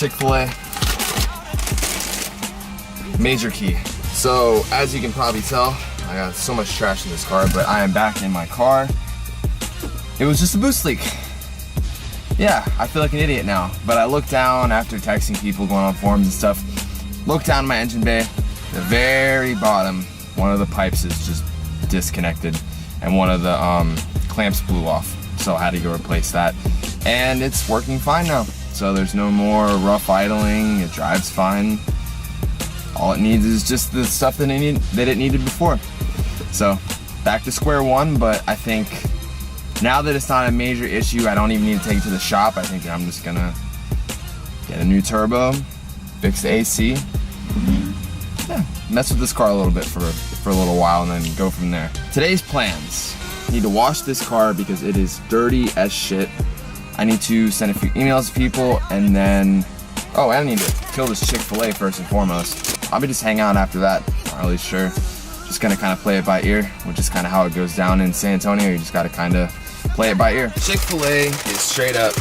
Chick-fil-A. Major key. So, as you can probably tell, I got so much trash in this car, but I am back in my car. It was just a boost leak. Yeah, I feel like an idiot now, but I looked down after texting people, going on forums and stuff, looked down my engine bay, the very bottom, one of the pipes is just disconnected, and one of the clamps blew off, so I had to go replace that, and it's working fine now. So there's no more rough idling, it drives fine. All it needs is just the stuff that it needed before. So back to square one, but I think now that it's not a major issue, I don't even need to take it to the shop. I think I'm just gonna get a new turbo, fix the AC, yeah, mess with this car a little bit for a little while and then go from there. Today's plans. I need to wash this car because it is dirty as shit. I need to send a few emails to people and then, oh, I need to kill this Chick-fil-A first and foremost. I'll be just hang out after that, not really sure. Just gonna kind of play it by ear, which is kind of how it goes down in San Antonio. You just gotta kind of play it by ear. Chick-fil-A is straight up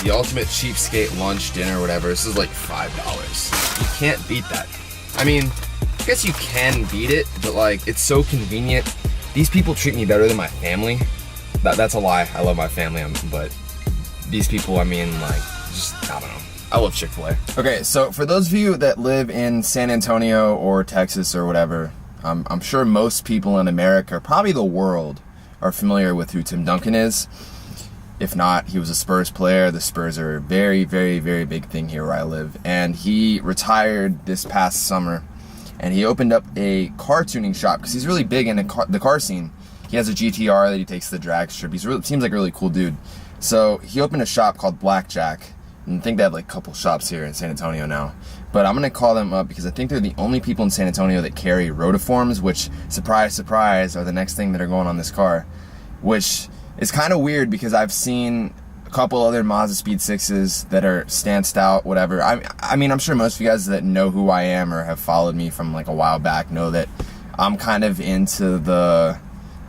the ultimate cheapskate lunch, dinner, whatever. This is like $5. You can't beat that. I mean, I guess you can beat it, but like, it's so convenient. These people treat me better than my family. That's a lie. I love my family, but these people, I mean, like, just, I don't know. I love Chick-fil-A. Okay, so for those of you that live in San Antonio or Texas or whatever, I'm sure most people in America, probably the world, are familiar with who Tim Duncan is. If not, he was a Spurs player. The Spurs are a very, very, very big thing here where I live. And he retired this past summer, and he opened up a car tuning shop because he's really big in the car scene. He has a GTR that he takes to the drag strip. Seems like a really cool dude. So he opened a shop called Blackjack, and I think they have like a couple shops here in San Antonio now. But I'm gonna call them up because I think they're the only people in San Antonio that carry rotiforms, which, surprise, surprise, are the next thing that are going on this car. Which is kind of weird because I've seen a couple other Mazda Speed 6s that are stanced out, whatever. I mean, I'm sure most of you guys that know who I am or have followed me from like a while back know that I'm kind of into the,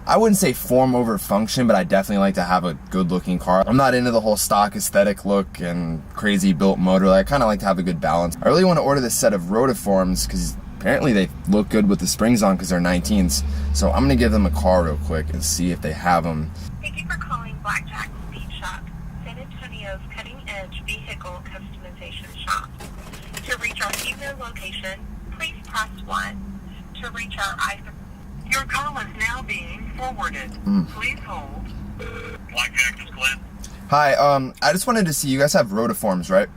I wouldn't say form over function, but I definitely like to have a good looking car. I'm not into the whole stock aesthetic look and crazy built motor. I kind of like to have a good balance. I really want to order this set of rotiforms because apparently they look good with the springs on because they're 19s. So I'm going to give them a call real quick and see if they have them. Thank you for calling Blackjack Speed Shop, San Antonio's cutting-edge vehicle customization shop. To reach our email location, please press 1. To reach our iPhone. Your call is now being forwarded. Please hold. Blackjack, this is Glenn. Hi, I just wanted to see, you guys have rotiforms, right?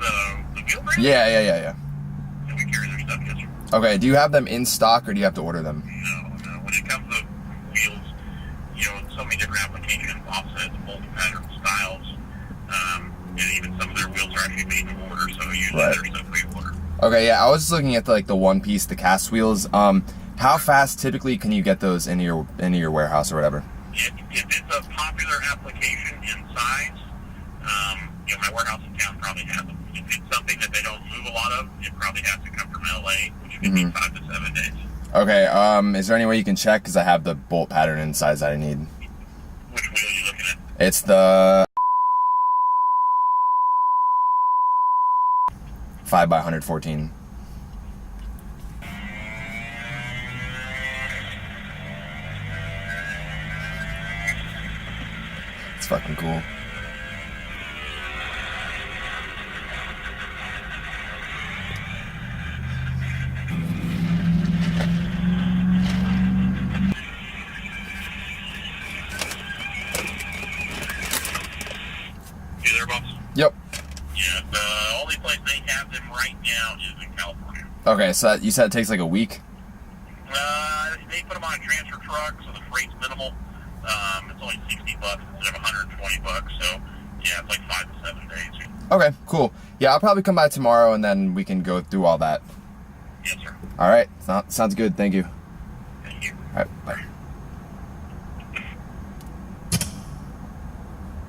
The wheel brake? Yeah. Yeah, we carry their stuff, yes, sir. Okay, do you have them in stock or do you have to order them? No. When it comes to wheels, you know, so many different applications, offsets, multi-pattern styles, and even some of their wheels are actually made to order, so usually they're stuff we order. Okay, yeah, I was just looking at the one piece, the cast wheels. How fast typically can you get those into your warehouse or whatever? If it's a popular application in size, you know, my warehouse in town probably has them. If it's something that they don't move a lot of, it probably has to come from LA, which could be 5 to 7 days. Okay, is there any way you can check? Because I have the bolt pattern and size that I need. Which wheel are you looking at? It's the 5x114. It's fucking cool. You there, boss? Yep. Yeah, the only place they have them right now is in California. Okay, so you said it takes like a week? They put them on a transfer truck, so the freight's minimal. It's only $60 instead of $120, so yeah, it's like 5 to 7 days. Okay, cool. Yeah, I'll probably come by tomorrow and then we can go through all that. Yes, sir. All right, sounds good. Thank you. Thank you. All right, bye.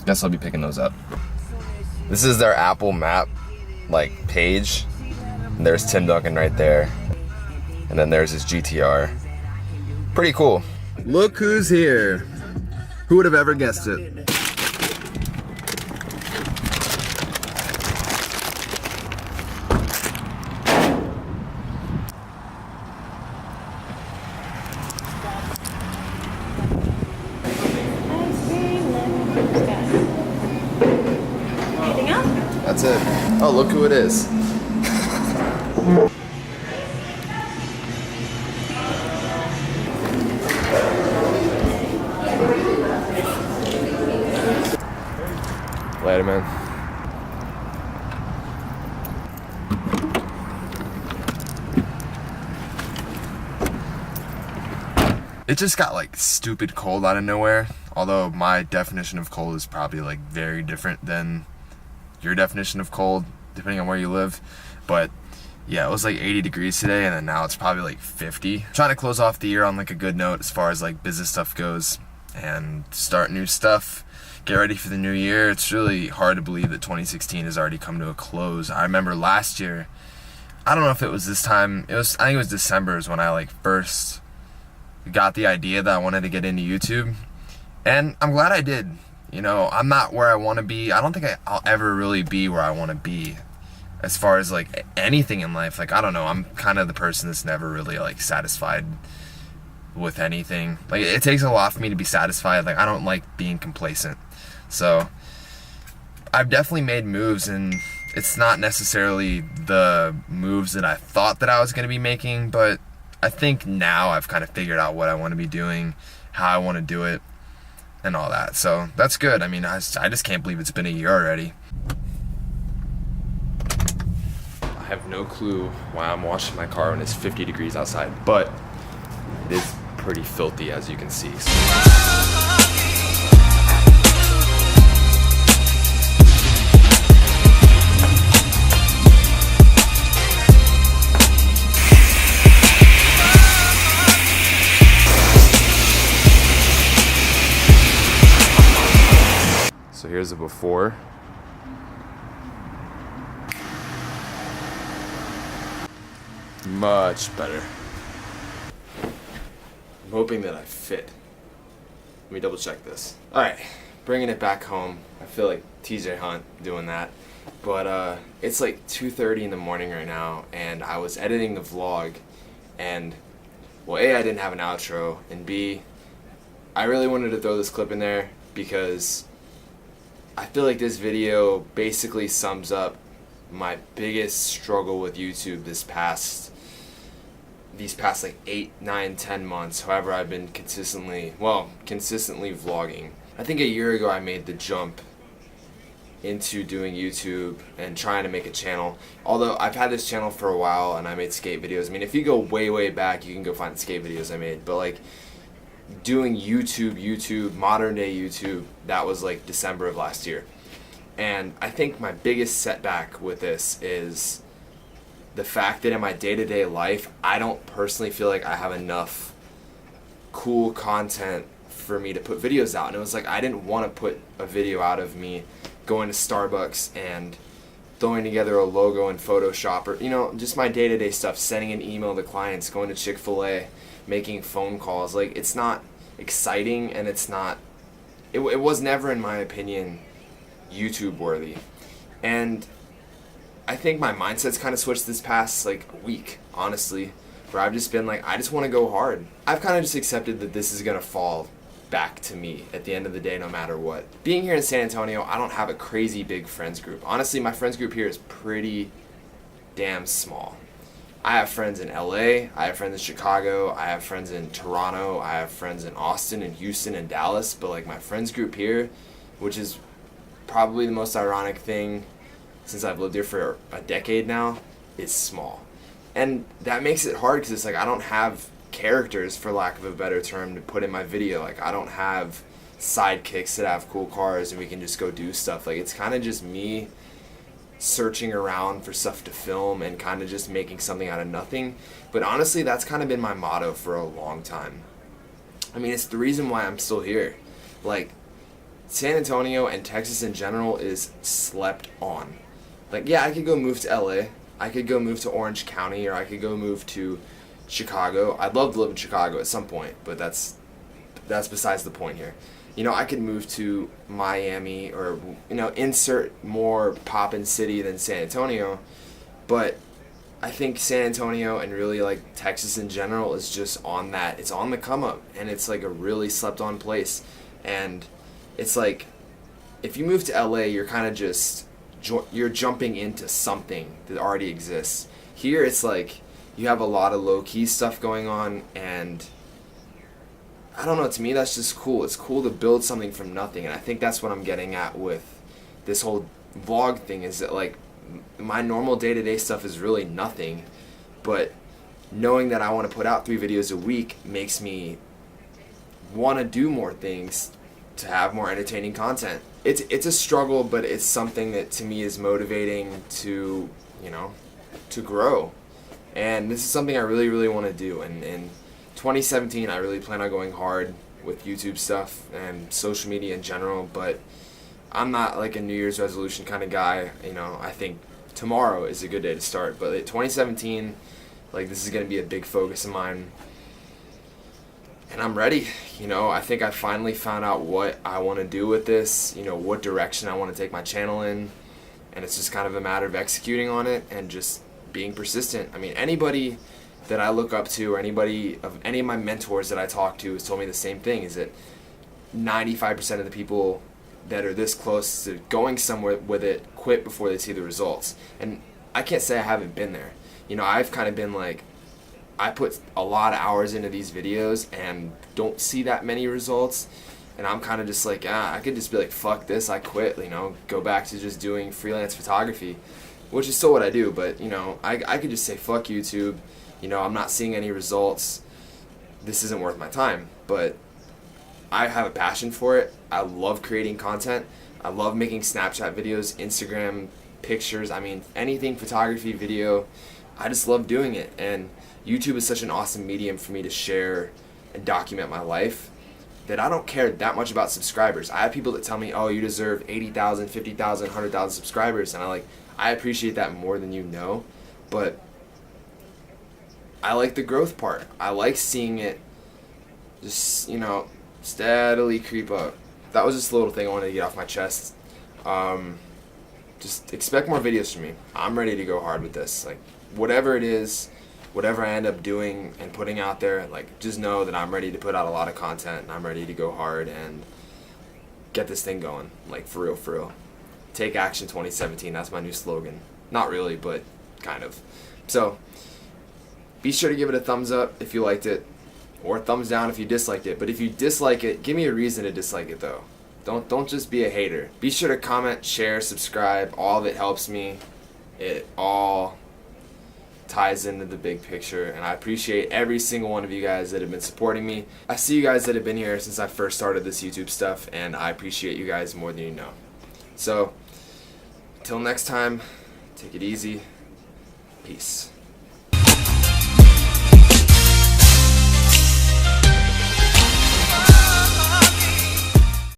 Guess I'll be picking those up. This is their Apple Map, like, page. And there's Tim Duncan right there. And then there's his GTR. Pretty cool. Look who's here. Who would have ever guessed it? that's it. Oh, look who it is. Later, man. It just got like stupid cold out of nowhere, although my definition of cold is probably like very different than your definition of cold, depending on where you live. But yeah, it was like 80 degrees today, and then now it's probably like 50. Trying to close off the year on like a good note as far as like business stuff goes and start new stuff, get ready for the new year. It's really hard to believe that 2016 has already come to a close. I remember last year, I don't know if it was this time, I think it was December is when I like first got the idea that I wanted to get into YouTube, and I'm glad I did. You know, I'm not where I want to be. I don't think I'll ever really be where I want to be as far as like anything in life. Like, I don't know, I'm kind of the person that's never really like satisfied with anything. Like, it takes a lot for me to be satisfied. Like, I don't like being complacent. So I've definitely made moves, and it's not necessarily the moves that I thought that I was going to be making, but I think now I've kind of figured out what I want to be doing, how I want to do it, and all that. So that's good. I mean, I just can't believe it's been a year already. I have no clue why I'm washing my car when it's 50 degrees outside, but it is pretty filthy, as you can see. So here's the before. Much better. I'm hoping that I fit. Let me double check this. Alright, bringing it back home. I feel like TJ Hunt doing that. But it's like 2:30 in the morning right now, and I was editing the vlog, and well, A, I didn't have an outro, and B, I really wanted to throw this clip in there because I feel like this video basically sums up my biggest struggle with YouTube these past like 8, 9, 10 months, however I've been consistently vlogging. I think a year ago I made the jump into doing YouTube and trying to make a channel. Although I've had this channel for a while and I made skate videos. I mean, if you go way back, you can go find the skate videos I made, but like doing YouTube, modern day YouTube, that was like December of last year. And I think my biggest setback with this is the fact that in my day-to-day life, I don't personally feel like I have enough cool content for me to put videos out. And it was like, I didn't want to put a video out of me going to Starbucks and throwing together a logo in Photoshop, or, you know, just my day-to-day stuff, sending an email to clients, going to Chick-fil-A, making phone calls. Like, it's not exciting, and it's not, it was never, in my opinion, YouTube worthy. And I think my mindset's kind of switched this past like week, honestly, where I've just been like, I just want to go hard. I've kind of just accepted that this is going to fall back to me at the end of the day, no matter what. Being here in San Antonio, I don't have a crazy big friends group. Honestly, my friends group here is pretty damn small. I have friends in LA, I have friends in Chicago, I have friends in Toronto, I have friends in Austin and Houston and Dallas, but like my friends group here, which is probably the most ironic thing since I've lived here for a decade now, is small. And that makes it hard because it's like I don't have characters, for lack of a better term, to put in my video. Like, I don't have sidekicks that have cool cars and we can just go do stuff. Like, it's kind of just me searching around for stuff to film and kind of just making something out of nothing. But honestly, that's kind of been my motto for a long time. I mean, it's the reason why I'm still here. Like, San Antonio and Texas in general is slept on. Like, yeah, I could go move to LA, I could go move to Orange County, or I could go move to Chicago. I'd love to live in Chicago at some point, but that's besides the point here. You know, I could move to Miami, or, you know, insert more poppin' city than San Antonio, but I think San Antonio and really like Texas in general is just on that. It's on the come up, and it's like a really slept on place. And it's like, if you move to LA, you're kind of just you're jumping into something that already exists. Here it's like you have a lot of low-key stuff going on, and I don't know, to me that's just cool. It's cool to build something from nothing, and I think that's what I'm getting at with this whole vlog thing, is that like my normal day-to-day stuff is really nothing, but knowing that I want to put out 3 videos a week makes me want to do more things to have more entertaining content. It's a struggle, but it's something that to me is motivating to, you know, to grow. And this is something I really, really want to do. And in 2017, I really plan on going hard with YouTube stuff and social media in general, but I'm not like a New Year's resolution kind of guy. You know, I think tomorrow is a good day to start, but 2017, like, this is going to be a big focus of mine. And I'm ready. You know, I think I finally found out what I want to do with this, you know, what direction I want to take my channel in, and it's just kind of a matter of executing on it and just being persistent. I mean, anybody that I look up to, or any of my mentors that I talk to has told me the same thing, is that 95% of the people that are this close to going somewhere with it quit before they see the results. And I can't say I haven't been there. You know, I've kind of been like, I put a lot of hours into these videos and don't see that many results, and I'm kind of just like, I could just be like, fuck this, I quit, you know, go back to just doing freelance photography, which is still what I do. But, you know, I could just say, fuck YouTube, you know, I'm not seeing any results, this isn't worth my time. But I have a passion for it. I love creating content. I love making Snapchat videos, Instagram pictures, I mean, anything photography, video, I just love doing it. And YouTube is such an awesome medium for me to share and document my life that I don't care that much about subscribers. I have people that tell me, oh, you deserve 80,000, 50,000, 100,000 subscribers, and I appreciate that more than you know, but I like the growth part. I like seeing it just, you know, steadily creep up. That was just a little thing I wanted to get off my chest. Just expect more videos from me. I'm ready to go hard with this. Like, whatever it is, whatever I end up doing and putting out there, like, just know that I'm ready to put out a lot of content, and I'm ready to go hard and get this thing going, like, for real, for real. Take action 2017, that's my new slogan. Not really, but kind of. So, be sure to give it a thumbs up if you liked it, or a thumbs down if you disliked it. But if you dislike it, give me a reason to dislike it, though. Don't just be a hater. Be sure to comment, share, subscribe. All of it helps me. It all ties into the big picture, and I appreciate every single one of you guys that have been supporting me. I see you guys that have been here since I first started this YouTube stuff, and I appreciate you guys more than you know. So, until next time, take it easy. Peace.